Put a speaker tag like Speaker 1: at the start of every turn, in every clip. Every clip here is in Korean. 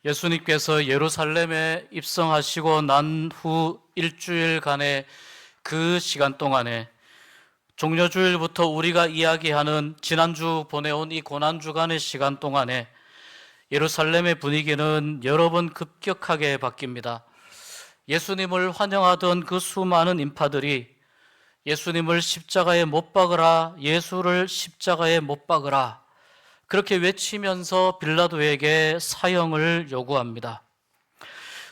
Speaker 1: 예수님께서 예루살렘에 입성하시고 난 후 일주일간의 그 시간 동안에 종려주일부터 우리가 이야기하는 지난주 보내온 이 고난주간의 시간 동안에 예루살렘의 분위기는 여러 번 급격하게 바뀝니다. 예수님을 환영하던 그 수많은 인파들이 예수님을 십자가에 못 박으라, 예수를 십자가에 못 박으라, 그렇게 외치면서 빌라도에게 사형을 요구합니다.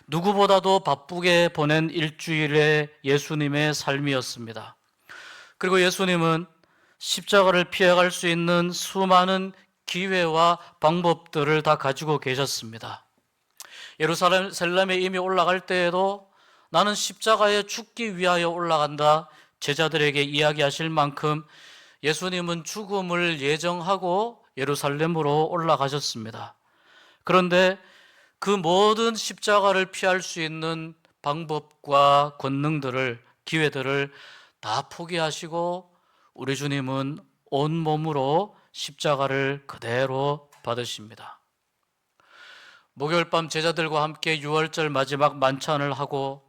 Speaker 1: 누구보다도 바쁘게 보낸 일주일의 예수님의 삶이었습니다. 그리고 예수님은 십자가를 피해갈 수 있는 수많은 기회와 방법들을 다 가지고 계셨습니다. 예루살렘에 이미 올라갈 때에도 나는 십자가에 죽기 위하여 올라간다, 제자들에게 이야기하실 만큼 예수님은 죽음을 예정하고 예루살렘으로 올라가셨습니다. 그런데 그 모든 십자가를 피할 수 있는 방법과 권능들을, 기회들을 다 포기하시고 우리 주님은 온몸으로 십자가를 그대로 받으십니다. 목요일 밤 제자들과 함께 유월절 마지막 만찬을 하고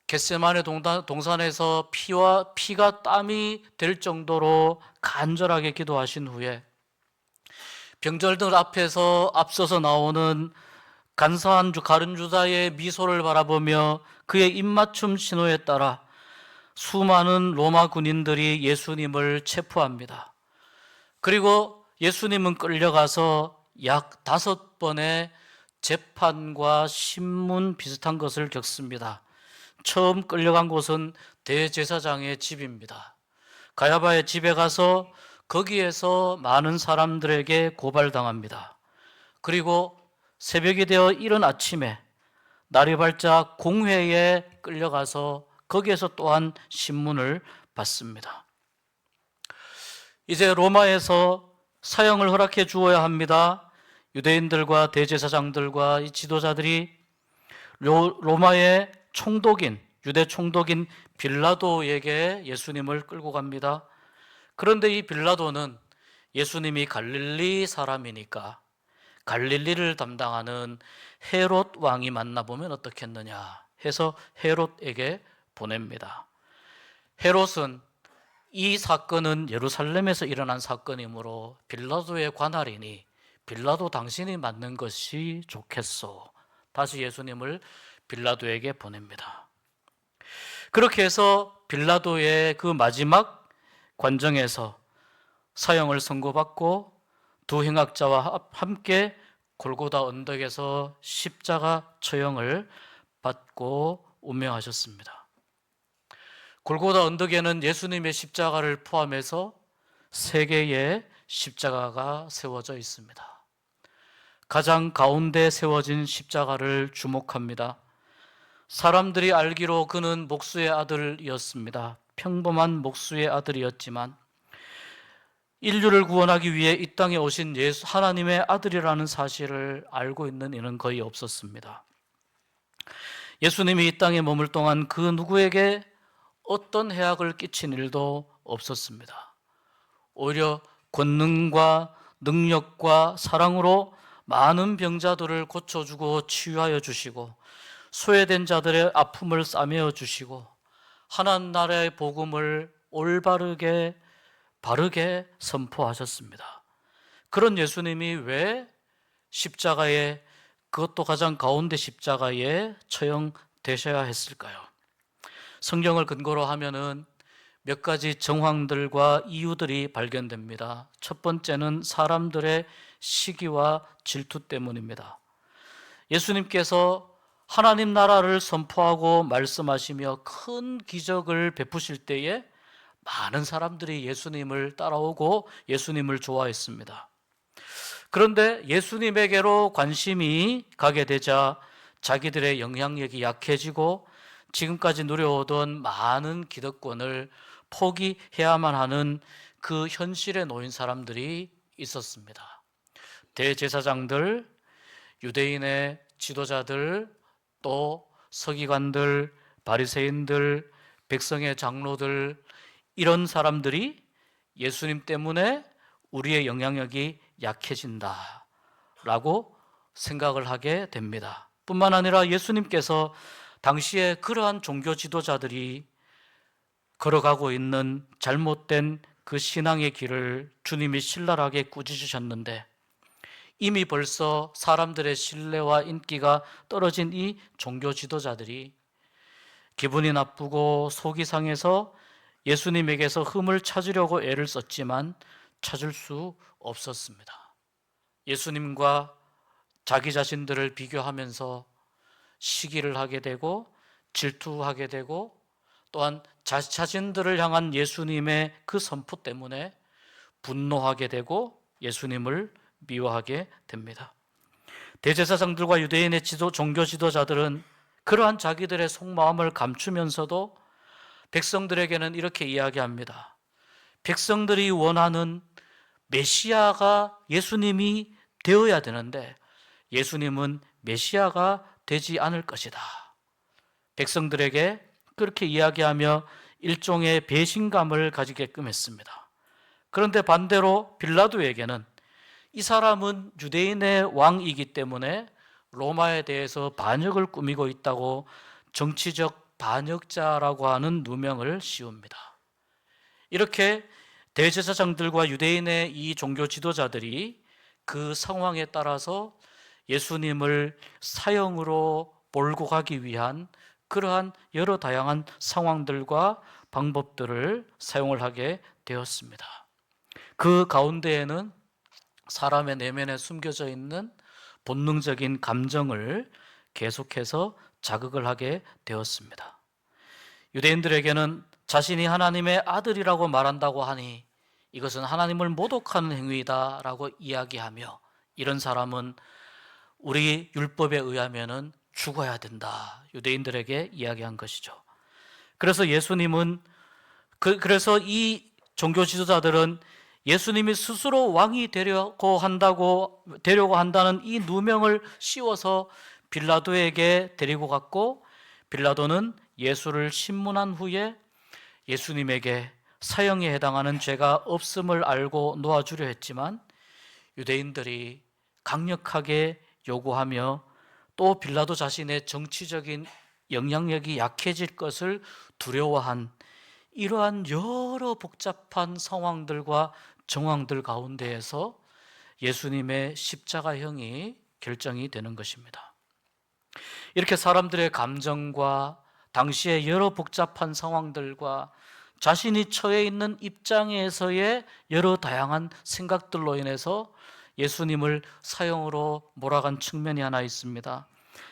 Speaker 1: 겟세마네 동산에서 피가 땀이 될 정도로 간절하게 기도하신 후에 병졸들 앞에서 앞서서 나오는 간사한 가룟 유다의 미소를 바라보며 그의 입맞춤 신호에 따라 수많은 로마 군인들이 예수님을 체포합니다. 그리고 예수님은 끌려가서 약 5번의 재판과 신문 비슷한 것을 겪습니다. 처음 끌려간 곳은 대제사장의 집입니다. 가야바의 집에 가서 거기에서 많은 사람들에게 고발당합니다. 그리고 새벽이 되어 이른 아침에 날이 밝자 공회에 끌려가서 거기에서 또한 신문을 받습니다. 이제 로마에서 사형을 허락해 주어야 합니다. 유대인들과 대제사장들과 이 지도자들이 로마의 총독인, 유대 총독인 빌라도에게 예수님을 끌고 갑니다. 그런데 이 빌라도는 예수님이 갈릴리 사람이니까 갈릴리를 담당하는 헤롯 왕이 만나보면 어떻겠느냐 해서 헤롯에게 보냅니다. 헤롯은 이 사건은 예루살렘에서 일어난 사건이므로 빌라도의 관할이니 빌라도 당신이 맡는 것이 좋겠소. 다시 예수님을 빌라도에게 보냅니다. 그렇게 해서 빌라도의 그 마지막 관정에서 사형을 선고받고 두 행악자와 함께 골고다 언덕에서 십자가 처형을 받고 운명하셨습니다. 골고다 언덕에는 예수님의 십자가를 포함해서 3개의 십자가가 세워져 있습니다. 가장 가운데 세워진 십자가를 주목합니다. 사람들이 알기로 그는 목수의 아들이었습니다. 평범한 목수의 아들이었지만 인류를 구원하기 위해 이 땅에 오신 하나님의 아들이라는 사실을 알고 있는 이는 거의 없었습니다. 예수님이 이 땅에 머물 동안 그 누구에게 어떤 해악을 끼친 일도 없었습니다. 오히려 권능과 능력과 사랑으로 많은 병자들을 고쳐주고 치유하여 주시고 소외된 자들의 아픔을 싸매어 주시고 하나님 나라의 복음을 올바르게 바르게 선포하셨습니다. 그런 예수님이 왜 십자가에, 그것도 가장 가운데 십자가에 처형되셔야 했을까요? 성경을 근거로 하면은 몇 가지 정황들과 이유들이 발견됩니다. 첫 번째는 사람들의 시기와 질투 때문입니다. 예수님께서 하나님 나라를 선포하고 말씀하시며 큰 기적을 베푸실 때에 많은 사람들이 예수님을 따라오고 예수님을 좋아했습니다. 그런데 예수님에게로 관심이 가게 되자 자기들의 영향력이 약해지고 지금까지 누려오던 많은 기득권을 포기해야만 하는 그 현실에 놓인 사람들이 있었습니다. 대제사장들, 유대인의 지도자들, 또 서기관들, 바리새인들, 백성의 장로들, 이런 사람들이 예수님 때문에 우리의 영향력이 약해진다라고 생각을 하게 됩니다. 뿐만 아니라 예수님께서 당시에 그러한 종교 지도자들이 걸어가고 있는 잘못된 그 신앙의 길을 주님이 신랄하게 꾸짖으셨는데, 이미 벌써 사람들의 신뢰와 인기가 떨어진 이 종교 지도자들이 기분이 나쁘고 속이 상해서 예수님에게서 흠을 찾으려고 애를 썼지만 찾을 수 없었습니다. 예수님과 자기 자신들을 비교하면서 시기를 하게 되고 질투하게 되고, 또한 자신들을 향한 예수님의 그 선포 때문에 분노하게 되고 예수님을 미워하게 됩니다. 대제사장들과 유대인의 종교 지도자들은 그러한 자기들의 속마음을 감추면서도 백성들에게는 이렇게 이야기합니다. 백성들이 원하는 메시아가 예수님이 되어야 되는데 예수님은 메시아가 되지 않을 것이다. 백성들에게 그렇게 이야기하며 일종의 배신감을 가지게끔 했습니다. 그런데 반대로 빌라도에게는 이 사람은 유대인의 왕이기 때문에 로마에 대해서 반역을 꾸미고 있다고 정치적 반역자라고 하는 누명을 씌웁니다. 이렇게 대제사장들과 유대인의 이 종교 지도자들이 그 상황에 따라서 예수님을 사형으로 몰고 가기 위한 그러한 여러 다양한 상황들과 방법들을 사용을 하게 되었습니다. 그 가운데에는 사람의 내면에 숨겨져 있는 본능적인 감정을 계속해서 자극을 하게 되었습니다. 유대인들에게는 자신이 하나님의 아들이라고 말한다고 하니 이것은 하나님을 모독하는 행위다라고 이야기하며, 이런 사람은 우리 율법에 의하면은 죽어야 된다, 유대인들에게 이야기한 것이죠. 그래서 예수님은 그래서 이 종교 지도자들은 예수님이 스스로 왕이 되려고 한다는 이 누명을 씌워서 빌라도에게 데리고 갔고, 빌라도는 예수를 신문한 후에 예수님에게 사형에 해당하는 죄가 없음을 알고 놓아주려 했지만 유대인들이 강력하게 요구하며 또 빌라도 자신의 정치적인 영향력이 약해질 것을 두려워한 이러한 여러 복잡한 상황들과 정황들 가운데에서 예수님의 십자가형이 결정이 되는 것입니다. 이렇게 사람들의 감정과 당시의 여러 복잡한 상황들과 자신이 처해 있는 입장에서의 여러 다양한 생각들로 인해서 예수님을 사형으로 몰아간 측면이 하나 있습니다.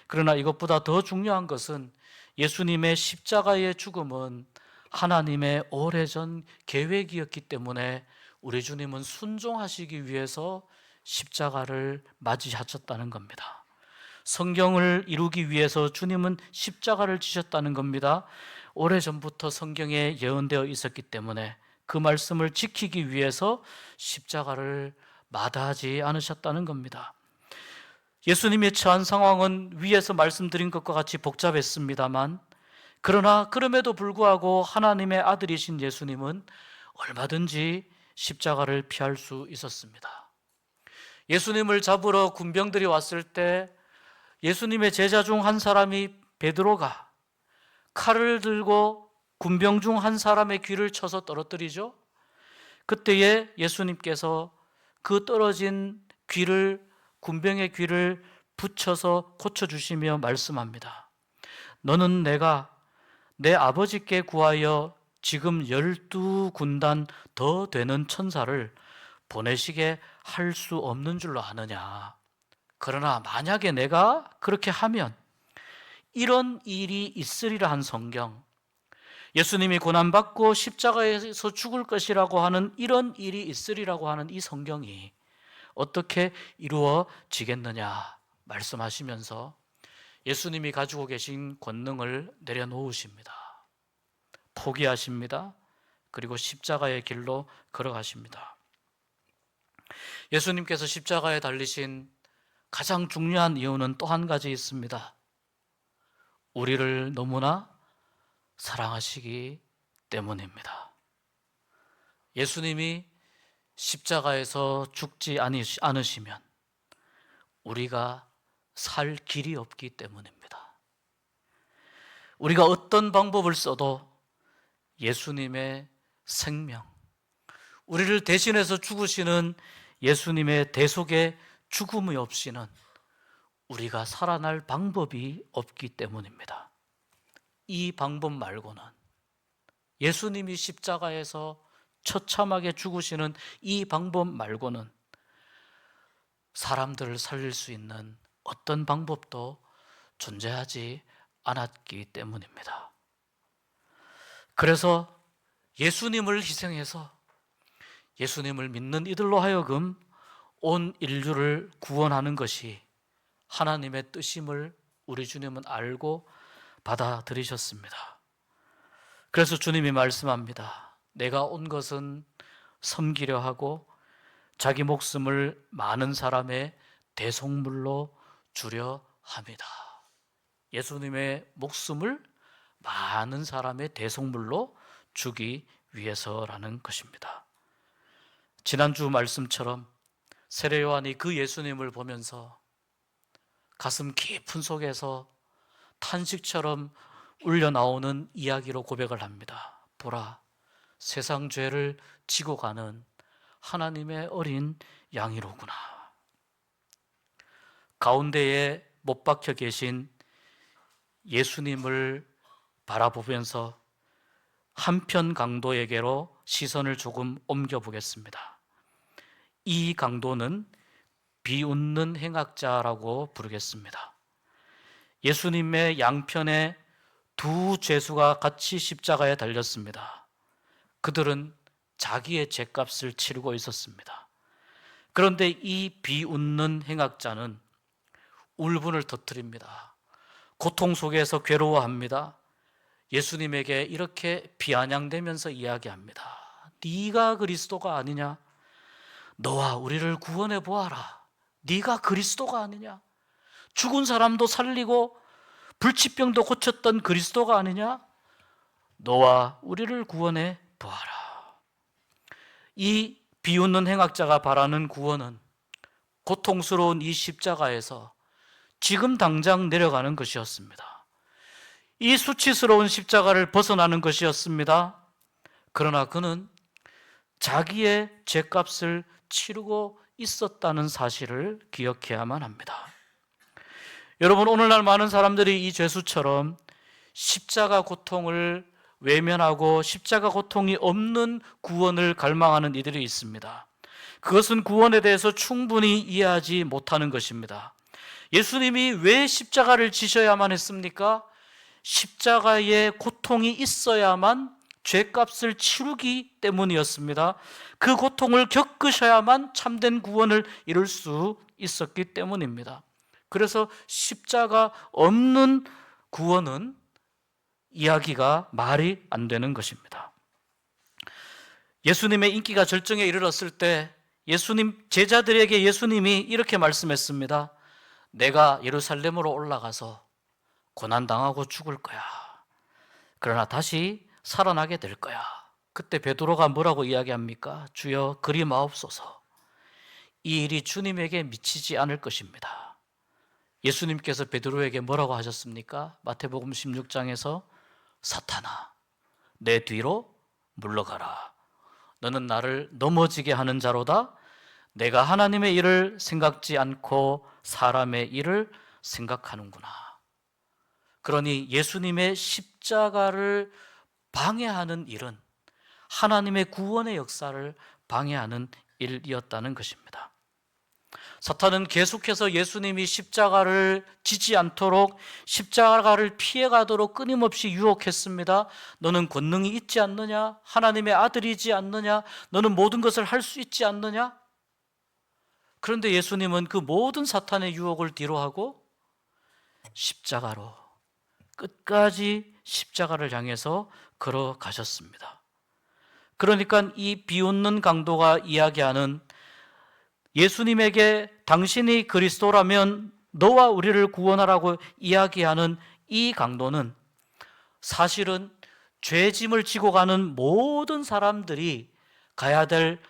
Speaker 1: 그러나 이것보다 더 중요한 것은 예수님의 십자가의 죽음은 하나님의 오래전 계획이었기 때문에 우리 주님은 순종하시기 위해서 십자가를 맞이하셨다는 겁니다. 성경을 이루기 위해서 주님은 십자가를 지셨다는 겁니다. 오래전부터 성경에 예언되어 있었기 때문에 그 말씀을 지키기 위해서 십자가를 마다하지 않으셨다는 겁니다. 예수님의 처한 상황은 위에서 말씀드린 것과 같이 복잡했습니다만, 그러나 그럼에도 불구하고 하나님의 아들이신 예수님은 얼마든지 십자가를 피할 수 있었습니다. 예수님을 잡으러 군병들이 왔을 때 예수님의 제자 중 한 사람이 베드로가 칼을 들고 군병 중 한 사람의 귀를 쳐서 떨어뜨리죠. 그때에 예수님께서 그 떨어진 군병의 귀를 붙여서 고쳐주시며 말씀합니다. 너는 내가 내 아버지께 구하여 지금 12군단 더 되는 천사를 보내시게 할 수 없는 줄로 아느냐. 그러나 만약에 내가 그렇게 하면 이런 일이 있으리라 한 성경, 예수님이 고난받고 십자가에서 죽을 것이라고 하는 이런 일이 있으리라고 하는 이 성경이 어떻게 이루어지겠느냐 말씀하시면서 예수님이 가지고 계신 권능을 내려놓으십니다. 포기하십니다. 그리고 십자가의 길로 걸어가십니다. 예수님께서 십자가에 달리신 가장 중요한 이유는 또 한 가지 있습니다. 우리를 너무나 사랑하시기 때문입니다. 예수님이 십자가에서 죽지 않으시면 우리가 살 길이 없기 때문입니다. 우리가 어떤 방법을 써도 예수님의 생명, 우리를 대신해서 죽으시는 예수님의 대속의 죽음이 없이는 우리가 살아날 방법이 없기 때문입니다. 이 방법 말고는, 예수님이 십자가에서 처참하게 죽으시는 이 방법 말고는 사람들을 살릴 수 있는 어떤 방법도 존재하지 않았기 때문입니다. 그래서 예수님을 희생해서 예수님을 믿는 이들로 하여금 온 인류를 구원하는 것이 하나님의 뜻임을 우리 주님은 알고 받아들이셨습니다. 그래서 주님이 말씀합니다. 내가 온 것은 섬기려 하고 자기 목숨을 많은 사람의 대속물로 주려 합니다. 예수님의 목숨을 많은 사람의 대속물로 주기 위해서라는 것입니다. 지난주 말씀처럼 세례 요한이 그 예수님을 보면서 가슴 깊은 속에서 탄식처럼 울려 나오는 이야기로 고백을 합니다. 보라, 세상 죄를 지고 가는 하나님의 어린 양이로구나. 가운데에 못 박혀 계신 예수님을 바라보면서 한편 강도에게로 시선을 조금 옮겨보겠습니다. 이 강도는 비웃는 행악자라고 부르겠습니다. 예수님의 양편에 두 죄수가 같이 십자가에 달렸습니다. 그들은 자기의 죄값을 치르고 있었습니다. 그런데 이 비웃는 행악자는 울분을 터뜨립니다. 고통 속에서 괴로워합니다. 예수님에게 이렇게 비아냥대면서 이야기합니다. 네가 그리스도가 아니냐? 너와 우리를 구원해 보아라. 네가 그리스도가 아니냐? 죽은 사람도 살리고 불치병도 고쳤던 그리스도가 아니냐? 너와 우리를 구원해 보아라. 이 비웃는 행악자가 바라는 구원은 고통스러운 이 십자가에서 지금 당장 내려가는 것이었습니다. 이 수치스러운 십자가를 벗어나는 것이었습니다. 그러나 그는 자기의 죄값을 치르고 있었다는 사실을 기억해야만 합니다. 여러분, 오늘날 많은 사람들이 이 죄수처럼 십자가 고통을 외면하고 십자가 고통이 없는 구원을 갈망하는 이들이 있습니다. 그것은 구원에 대해서 충분히 이해하지 못하는 것입니다. 예수님이 왜 십자가를 지셔야만 했습니까? 십자가에 고통이 있어야만 죄값을 치르기 때문이었습니다. 그 고통을 겪으셔야만 참된 구원을 이룰 수 있었기 때문입니다. 그래서 십자가 없는 구원은 이야기가 말이 안 되는 것입니다. 예수님의 인기가 절정에 이르렀을 때 예수님 제자들에게 예수님이 이렇게 말씀했습니다. 내가 예루살렘으로 올라가서 고난당하고 죽을 거야. 그러나 다시 살아나게 될 거야. 그때 베드로가 뭐라고 이야기합니까? 주여 그리 마옵소서. 이 일이 주님에게 미치지 않을 것입니다. 예수님께서 베드로에게 뭐라고 하셨습니까? 마태복음 16장에서 사탄아, 내 뒤로 물러가라. 너는 나를 넘어지게 하는 자로다. 내가 하나님의 일을 생각지 않고 사람의 일을 생각하는구나. 그러니 예수님의 십자가를 방해하는 일은 하나님의 구원의 역사를 방해하는 일이었다는 것입니다. 사탄은 계속해서 예수님이 십자가를 지지 않도록 십자가를 피해가도록 끊임없이 유혹했습니다. 너는 권능이 있지 않느냐? 하나님의 아들이지 않느냐? 너는 모든 것을 할 수 있지 않느냐? 그런데 예수님은 그 모든 사탄의 유혹을 뒤로하고 십자가로 끝까지 십자가를 향해서 걸어가셨습니다. 그러니까 이 비웃는 강도가 이야기하는 예수님에게 당신이 그리스도라면 너와 우리를 구원하라고 이야기하는 이 강도는 사실은 죄짐을 지고 가는 모든 사람들이 가야 될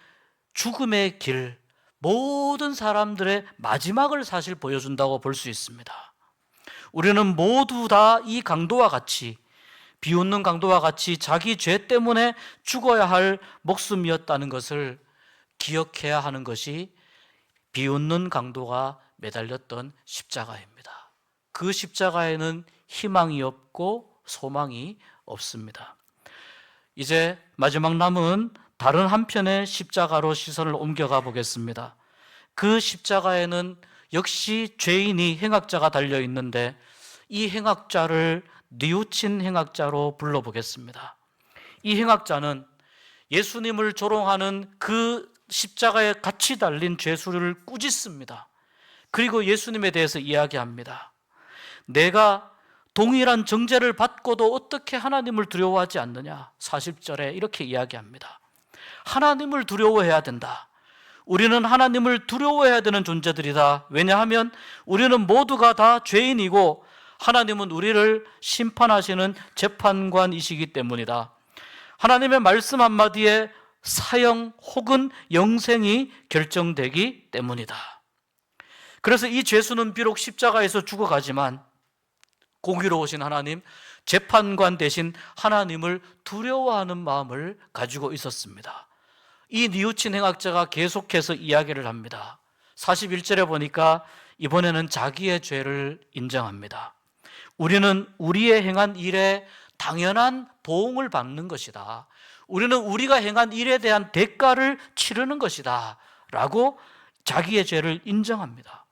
Speaker 1: 죽음의 길, 모든 사람들의 마지막을 사실 보여준다고 볼 수 있습니다. 우리는 모두 다 이 강도와 같이, 비웃는 강도와 같이 자기 죄 때문에 죽어야 할 목숨이었다는 것을 기억해야 하는 것이 비웃는 강도가 매달렸던 십자가입니다. 그 십자가에는 희망이 없고 소망이 없습니다. 이제 마지막 남은 다른 한편의 십자가로 시선을 옮겨가 보겠습니다. 그 십자가에는 역시 죄인이 행악자가 달려 있는데 이 행악자를 뉘우친 행악자로 불러보겠습니다. 이 행악자는 예수님을 조롱하는 그 십자가에 같이 달린 죄수를 꾸짖습니다. 그리고 예수님에 대해서 이야기합니다. 내가 동일한 정죄를 받고도 어떻게 하나님을 두려워하지 않느냐. 40절에 이렇게 이야기합니다. 하나님을 두려워해야 된다. 우리는 하나님을 두려워해야 되는 존재들이다. 왜냐하면 우리는 모두가 다 죄인이고 하나님은 우리를 심판하시는 재판관이시기 때문이다. 하나님의 말씀 한마디에 사형 혹은 영생이 결정되기 때문이다. 그래서 이 죄수는 비록 십자가에서 죽어가지만 공의로우신 하나님, 재판관 대신 하나님을 두려워하는 마음을 가지고 있었습니다. 이 뉘우친 행악자가 계속해서 이야기를 합니다. 41절에 보니까 이번에는 자기의 죄를 인정합니다. 우리는 우리의 행한 일에 당연한 보응을 받는 것이다. 우리는 우리가 행한 일에 대한 대가를 치르는 것이다 라고 자기의 죄를 인정합니다.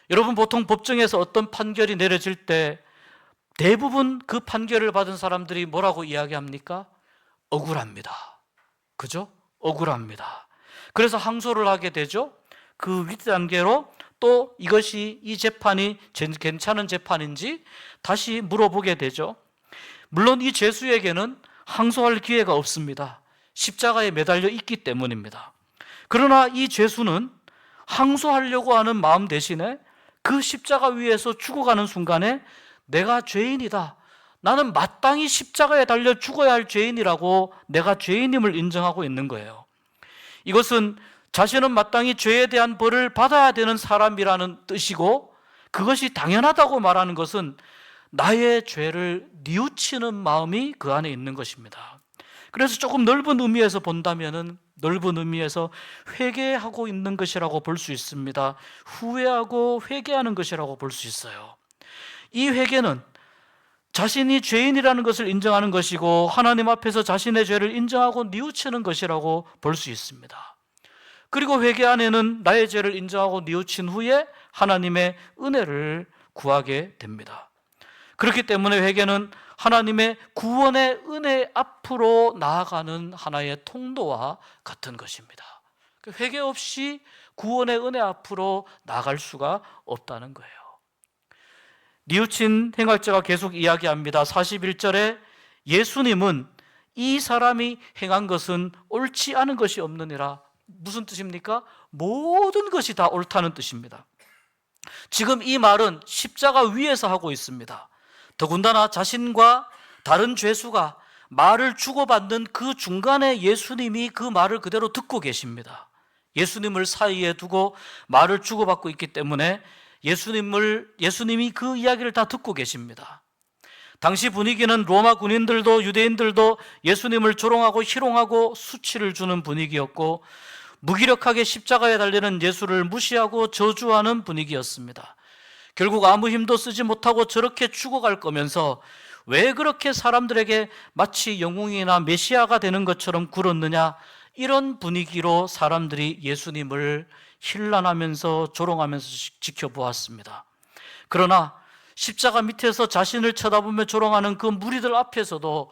Speaker 1: 여러분, 보통 법정에서 어떤 판결이 내려질 때 대부분 그 판결을 받은 사람들이 뭐라고 이야기합니까? 억울합니다. 그죠? 억울합니다. 그래서 항소를 하게 되죠. 그 윗단계로 또 이것이 이 재판이 괜찮은 재판인지 다시 물어보게 되죠. 물론 이 죄수에게는 항소할 기회가 없습니다. 십자가에 매달려 있기 때문입니다. 그러나 이 죄수는 항소하려고 하는 마음 대신에 그 십자가 위에서 죽어가는 순간에 내가 죄인이다. 나는 마땅히 십자가에 달려 죽어야 할 죄인이라고 내가 죄인임을 인정하고 있는 거예요. 이것은 자신은 마땅히 죄에 대한 벌을 받아야 되는 사람이라는 뜻이고, 그것이 당연하다고 말하는 것은 나의 죄를 뉘우치는 마음이 그 안에 있는 것입니다. 그래서 조금 넓은 의미에서 본다면은 넓은 의미에서 회개하고 있는 것이라고 볼 수 있습니다. 후회하고 회개하는 것이라고 볼 수 있어요. 이 회개는 자신이 죄인이라는 것을 인정하는 것이고 하나님 앞에서 자신의 죄를 인정하고 뉘우치는 것이라고 볼 수 있습니다. 그리고 회개 안에는 나의 죄를 인정하고 뉘우친 후에 하나님의 은혜를 구하게 됩니다. 그렇기 때문에 회개는 하나님의 구원의 은혜 앞으로 나아가는 하나의 통로와 같은 것입니다. 회개 없이 구원의 은혜 앞으로 나아갈 수가 없다는 거예요. 뉘우친 행악자가 계속 이야기합니다. 41절에 예수님은 이 사람이 행한 것은 옳지 않은 것이 없느니라. 무슨 뜻입니까? 모든 것이 다 옳다는 뜻입니다. 지금 이 말은 십자가 위에서 하고 있습니다. 더군다나 자신과 다른 죄수가 말을 주고받는 그 중간에 예수님이 그 말을 그대로 듣고 계십니다. 예수님을 사이에 두고 말을 주고받고 있기 때문에 예수님이 그 이야기를 다 듣고 계십니다. 당시 분위기는 로마 군인들도 유대인들도 예수님을 조롱하고 희롱하고 수치를 주는 분위기였고, 무기력하게 십자가에 달리는 예수를 무시하고 저주하는 분위기였습니다. 결국 아무 힘도 쓰지 못하고 저렇게 죽어갈 거면서 왜 그렇게 사람들에게 마치 영웅이나 메시아가 되는 것처럼 굴었느냐, 이런 분위기로 사람들이 예수님을 힐난하면서 조롱하면서 지켜보았습니다. 그러나 십자가 밑에서 자신을 쳐다보며 조롱하는 그 무리들 앞에서도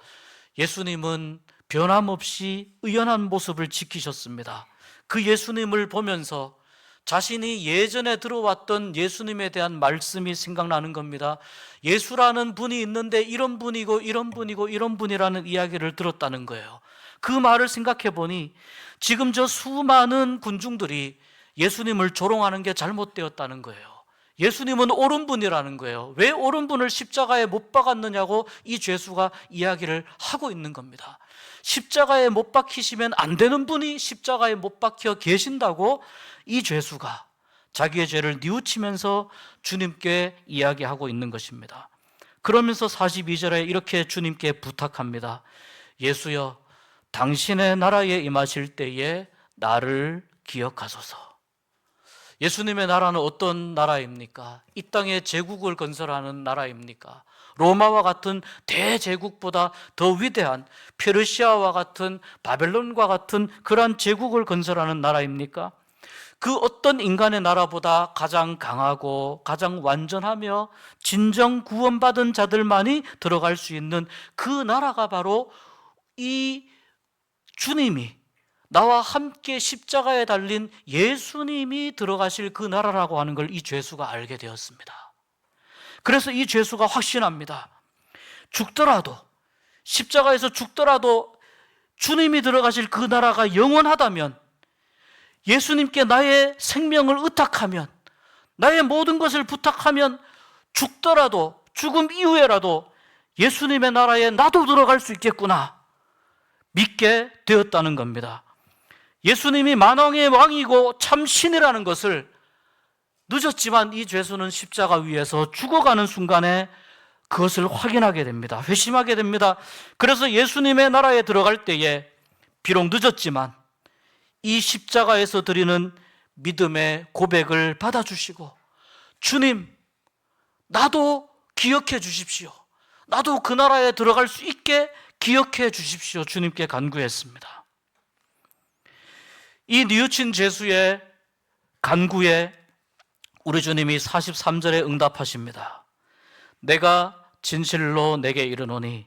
Speaker 1: 예수님은 변함없이 의연한 모습을 지키셨습니다. 그 예수님을 보면서 자신이 예전에 들어왔던 예수님에 대한 말씀이 생각나는 겁니다. 예수라는 분이 있는데 이런 분이고 이런 분이고 이런 분이라는 이야기를 들었다는 거예요. 그 말을 생각해 보니 지금 저 수많은 군중들이 예수님을 조롱하는 게 잘못되었다는 거예요. 예수님은 옳은 분이라는 거예요. 왜 옳은 분을 십자가에 못 박았느냐고 이 죄수가 이야기를 하고 있는 겁니다. 십자가에 못 박히시면 안 되는 분이 십자가에 못 박혀 계신다고 이 죄수가 자기의 죄를 뉘우치면서 주님께 이야기하고 있는 것입니다. 그러면서 42절에 이렇게 주님께 부탁합니다. 예수여, 당신의 나라에 임하실 때에 나를 기억하소서. 예수님의 나라는 어떤 나라입니까? 이 땅에 제국을 건설하는 나라입니까? 로마와 같은 대제국보다 더 위대한 페르시아와 같은 바벨론과 같은 그러한 제국을 건설하는 나라입니까? 그 어떤 인간의 나라보다 가장 강하고 가장 완전하며 진정 구원받은 자들만이 들어갈 수 있는 그 나라가 바로 이 주님이, 나와 함께 십자가에 달린 예수님이 들어가실 그 나라라고 하는 걸 이 죄수가 알게 되었습니다. 그래서 이 죄수가 확신합니다. 죽더라도, 십자가에서 죽더라도 주님이 들어가실 그 나라가 영원하다면, 예수님께 나의 생명을 의탁하면, 나의 모든 것을 부탁하면 죽더라도, 죽음 이후에라도 예수님의 나라에 나도 들어갈 수 있겠구나 믿게 되었다는 겁니다. 예수님이 만왕의 왕이고 참 신이라는 것을 늦었지만 이 죄수는 십자가 위에서 죽어가는 순간에 그것을 확인하게 됩니다. 회심하게 됩니다. 그래서 예수님의 나라에 들어갈 때에 비록 늦었지만 이 십자가에서 드리는 믿음의 고백을 받아주시고, 주님, 나도 기억해 주십시오. 나도 그 나라에 들어갈 수 있게 기억해 주십시오. 주님께 간구했습니다. 이 뉘우친 죄수의 간구에 우리 주님이 43절에 응답하십니다. 내가 진실로 내게 이르노니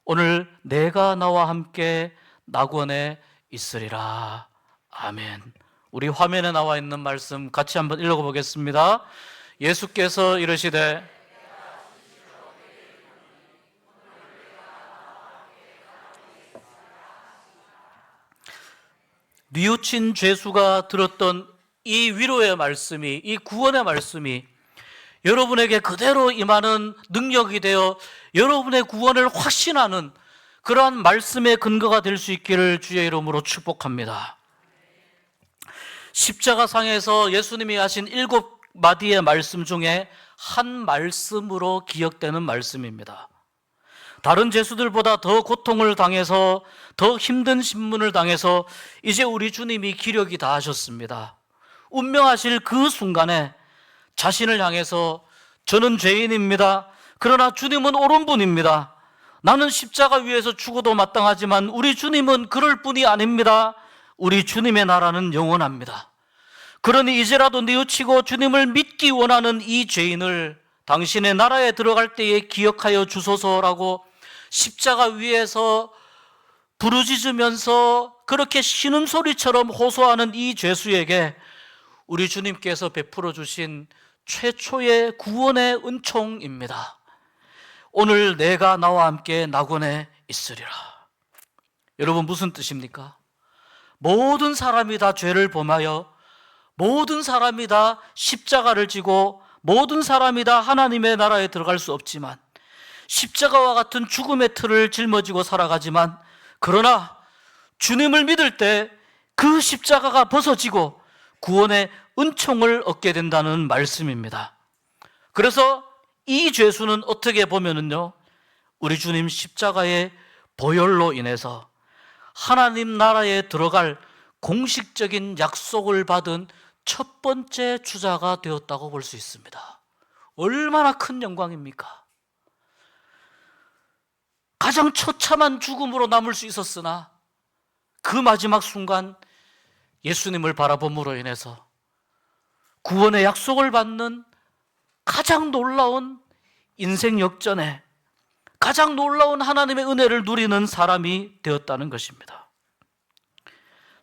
Speaker 1: 오늘 내가 나와 함께 낙원에 있으리라. 아멘. 우리 화면에 나와 있는 말씀 같이 한번 읽어보겠습니다. 예수께서 이르시되 뉘우친 죄수가 들었던 이 위로의 말씀이, 이 구원의 말씀이 여러분에게 그대로 임하는 능력이 되어 여러분의 구원을 확신하는 그러한 말씀의 근거가 될 수 있기를 주의 이름으로 축복합니다. 십자가상에서 예수님이 하신 7마디의 말씀 중에 한 말씀으로 기억되는 말씀입니다. 다른 죄수들보다 더 고통을 당해서, 더 힘든 신문을 당해서 이제 우리 주님이 기력이 다하셨습니다. 운명하실 그 순간에 자신을 향해서 저는 죄인입니다. 그러나 주님은 옳은 분입니다. 나는 십자가 위에서 죽어도 마땅하지만 우리 주님은 그럴 뿐이 아닙니다. 우리 주님의 나라는 영원합니다. 그러니 이제라도 뉘우치고 주님을 믿기 원하는 이 죄인을 당신의 나라에 들어갈 때에 기억하여 주소서라고 십자가 위에서 부르짖으면서 그렇게 신음소리처럼 호소하는 이 죄수에게 우리 주님께서 베풀어 주신 최초의 구원의 은총입니다. 오늘 내가 나와 함께 낙원에 있으리라. 여러분, 무슨 뜻입니까? 모든 사람이 다 죄를 범하여 모든 사람이 다 십자가를 지고 모든 사람이 다 하나님의 나라에 들어갈 수 없지만, 십자가와 같은 죽음의 틀을 짊어지고 살아가지만, 그러나 주님을 믿을 때 그 십자가가 벗어지고 구원의 은총을 얻게 된다는 말씀입니다. 그래서 이 죄수는 어떻게 보면은요, 우리 주님 십자가의 보혈로 인해서 하나님 나라에 들어갈 공식적인 약속을 받은 첫 번째 주자가 되었다고 볼 수 있습니다. 얼마나 큰 영광입니까? 가장 처참한 죽음으로 남을 수 있었으나 그 마지막 순간 예수님을 바라봄으로 인해서 구원의 약속을 받는 가장 놀라운 인생 역전에 가장 놀라운 하나님의 은혜를 누리는 사람이 되었다는 것입니다.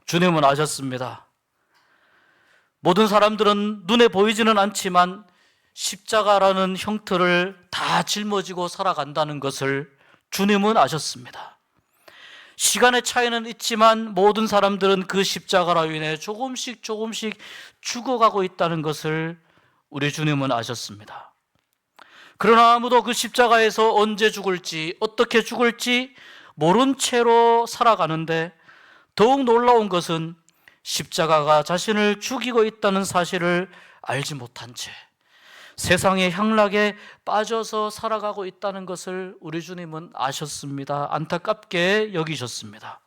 Speaker 1: 주님은 아셨습니다. 모든 사람들은 눈에 보이지는 않지만 십자가라는 형틀을 다 짊어지고 살아간다는 것을 주님은 아셨습니다. 시간의 차이는 있지만 모든 사람들은 그 십자가로 인해 조금씩 죽어가고 있다는 것을 우리 주님은 아셨습니다. 그러나 아무도 그 십자가에서 언제 죽을지, 어떻게 죽을지, 모른 채로 살아가는데 더욱 놀라운 것은 십자가가 자신을 죽이고 있다는 사실을 알지 못한 채 세상의 향락에 빠져서 살아가고 있다는 것을 우리 주님은 아셨습니다. 안타깝게 여기셨습니다.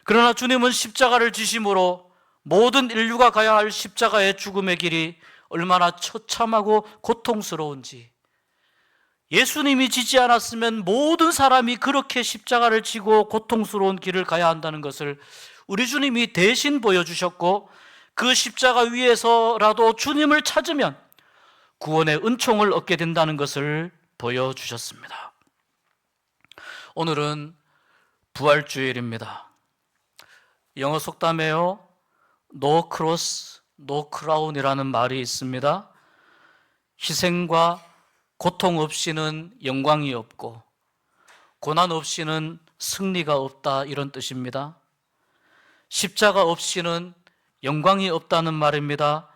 Speaker 1: 그러나 주님은 십자가를 지심으로 모든 인류가 가야 할 십자가의 죽음의 길이 얼마나 처참하고 고통스러운지, 예수님이 지지 않았으면 모든 사람이 그렇게 십자가를 지고 고통스러운 길을 가야 한다는 것을 우리 주님이 대신 보여주셨고, 그 십자가 위에서라도 주님을 찾으면 구원의 은총을 얻게 된다는 것을 보여주셨습니다. 오늘은 부활주일입니다. 영어 속담에요, No cross, no crown이라는 말이 있습니다. 희생과 고통 없이는 영광이 없고 고난 없이는 승리가 없다, 이런 뜻입니다. 십자가 없이는 영광이 없다는 말입니다.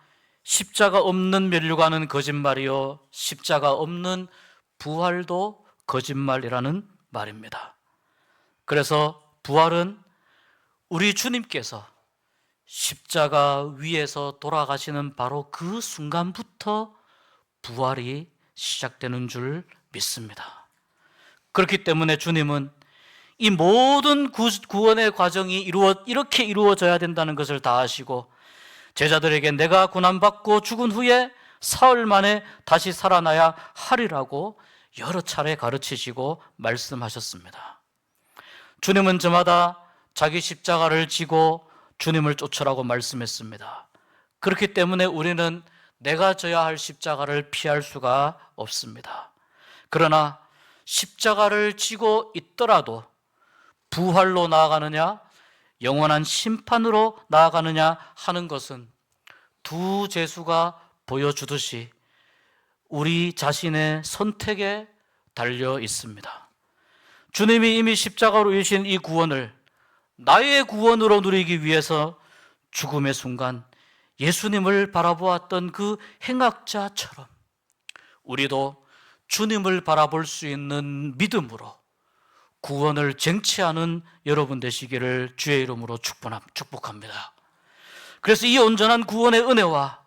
Speaker 1: 십자가 없는 면류관은 거짓말이요, 십자가 없는 부활도 거짓말이라는 말입니다. 그래서 부활은 우리 주님께서 십자가 위에서 돌아가시는 바로 그 순간부터 부활이 시작되는 줄 믿습니다. 그렇기 때문에 주님은 이 모든 구원의 과정이 이렇게 이루어져야 된다는 것을 다 아시고, 제자들에게 내가 고난받고 죽은 후에 사흘 만에 다시 살아나야 하리라고 여러 차례 가르치시고 말씀하셨습니다. 주님은 저마다 자기 십자가를 지고 주님을 쫓으라고 말씀했습니다. 그렇기 때문에 우리는 내가 져야 할 십자가를 피할 수가 없습니다. 그러나 십자가를 지고 있더라도 부활로 나아가느냐, 영원한 심판으로 나아가느냐 하는 것은 두 재수가 보여주듯이 우리 자신의 선택에 달려 있습니다. 주님이 이미 십자가로 이루신 이 구원을 나의 구원으로 누리기 위해서 죽음의 순간 예수님을 바라보았던 그 행악자처럼 우리도 주님을 바라볼 수 있는 믿음으로 구원을 쟁취하는 여러분 되시기를 주의 이름으로 축복합니다. 그래서 이 온전한 구원의 은혜와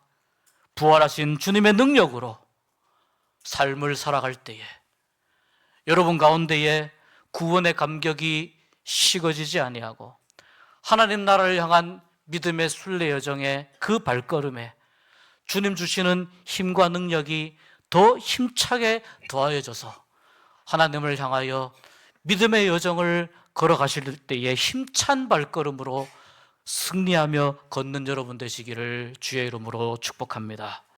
Speaker 1: 부활하신 주님의 능력으로 삶을 살아갈 때에 여러분 가운데에 구원의 감격이 식어지지 아니하고 하나님 나라를 향한 믿음의 순례 여정의 그 발걸음에 주님 주시는 힘과 능력이 더 힘차게 더하여져서 하나님을 향하여 믿음의 여정을 걸어가실 때에 힘찬 발걸음으로 승리하며 걷는 여러분 되시기를 주의 이름으로 축복합니다.